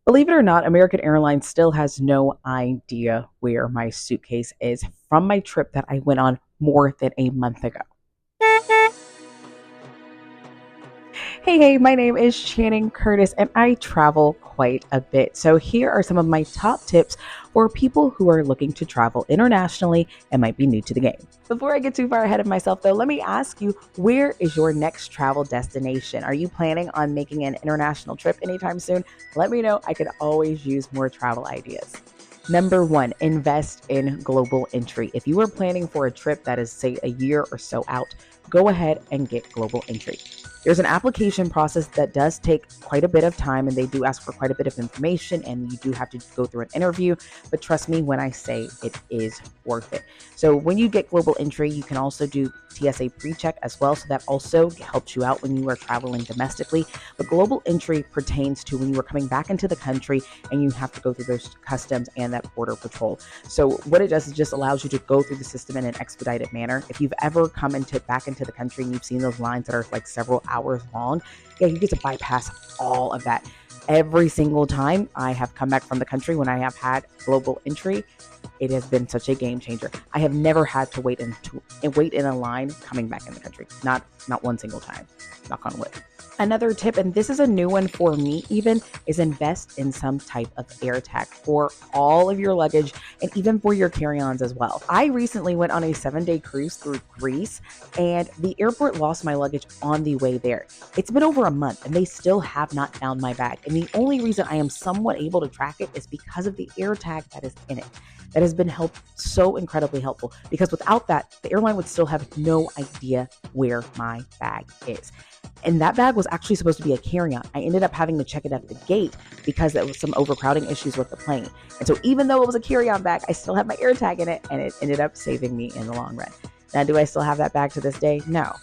Believe it or not, American Airlines still has no idea where my suitcase is from my trip that I went on more than a month ago. Hey, my name is Channing Curtis and I travel quite a bit. So, here are some of my top tips for people who are looking to travel internationally and might be new to the game. Before I get too far ahead of myself, though, let me ask you, where is your next travel destination? Are you planning on making an international trip anytime soon? Let me know. I could always use more travel ideas. Number one, invest in global entry. If you are planning for a trip that is, say, a year or so out, go ahead and get global entry. There's an application process that does take quite a bit of time and they do ask for quite a bit of information and you do have to go through an interview, but trust me when I say it is worth it. So when you get global entry, you can also do TSA pre-check as well. So that also helps you out when you are traveling domestically. But global entry pertains to when you are coming back into the country and you have to go through those customs and that border patrol. So what it does is just allows you to go through the system in an expedited manner. If you've ever come back into the country and you've seen those lines that are like several hours long, yeah, you get to bypass all of that. Every single time I have come back from the country when I have had global entry, it has been such a game changer. I have never had to wait in a line coming back in the country. Not one single time. Knock on wood. Another tip, and this is a new one for me even, is invest in some type of AirTag for all of your luggage and even for your carry-ons as well. I recently went on a 7-day cruise through Greece and the airport lost my luggage on the way there. It's been over a month and they still have not found my bag. And the only reason I am somewhat able to track it is because of the AirTag that is in it. That has been so incredibly helpful because without that, the airline would still have no idea where my bag is. And that bag was actually supposed to be a carry-on. I ended up having to check it at the gate because there was some overcrowding issues with the plane. And so even though it was a carry-on bag, I still had my AirTag in it and it ended up saving me in the long run. Now, do I still have that bag to this day? No.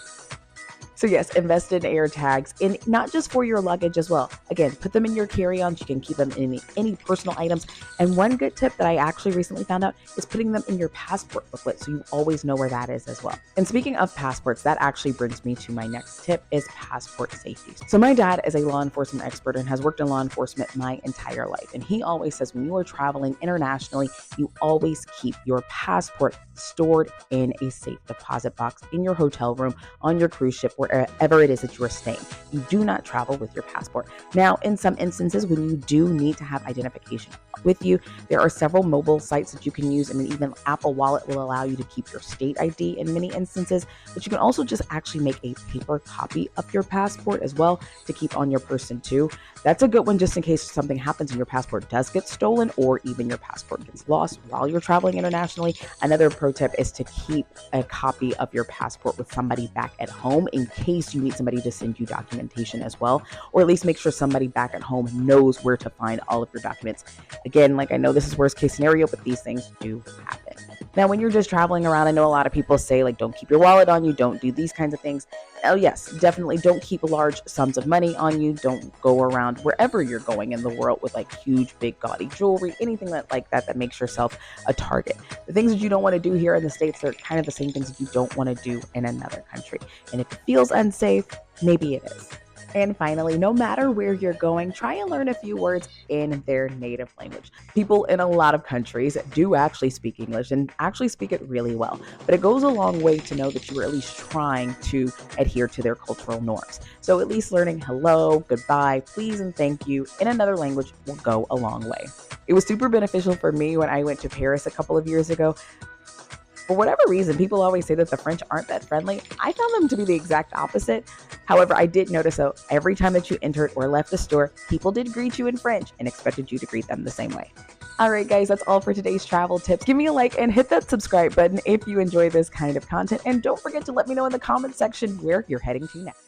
So yes, invest in AirTags, and not just for your luggage as well. Again, put them in your carry-ons. You can keep them in any personal items. And one good tip that I actually recently found out is putting them in your passport booklet so you always know where that is as well. And speaking of passports, that actually brings me to my next tip is passport safety. So my dad is a law enforcement expert and has worked in law enforcement my entire life. And he always says when you are traveling internationally, you always keep your passport stored in a safe deposit box in your hotel room, on your cruise ship, wherever it is that you are staying. You do not travel with your passport. Now, in some instances, when you do need to have identification with you, there are several mobile sites that you can use, and even Apple Wallet will allow you to keep your state ID in many instances, but you can also just actually make a paper copy of your passport as well to keep on your person too. That's a good one just in case something happens and your passport does get stolen or even your passport gets lost while you're traveling internationally. Another pro tip is to keep a copy of your passport with somebody back at home in case you need somebody to send you documentation as well, or at least make sure somebody back at home knows where to find all of your documents. Again, like I know this is worst case scenario, but these things do happen. Now, when you're just traveling around, I know a lot of people say like, don't keep your wallet on you, don't do these kinds of things. Oh yes, definitely don't keep large sums of money on you. Don't go around wherever you're going in the world with like huge, big, gaudy jewelry, anything that makes yourself a target. The things that you don't want to do here in the States are kind of the same things that you don't want to do in another country. And if it feels unsafe, maybe it is. And finally, no matter where you're going, try and learn a few words in their native language. People in a lot of countries do actually speak English and actually speak it really well, but it goes a long way to know that you are at least trying to adhere to their cultural norms. So at least learning hello, goodbye, please, and thank you in another language will go a long way. It was super beneficial for me when I went to Paris a couple of years ago. For whatever reason, people always say that the French aren't that friendly. I found them to be the exact opposite. However, I did notice that every time that you entered or left the store, people did greet you in French and expected you to greet them the same way. All right, guys, that's all for today's travel tips. Give me a like and hit that subscribe button if you enjoy this kind of content. And don't forget to let me know in the comment section where you're heading to next.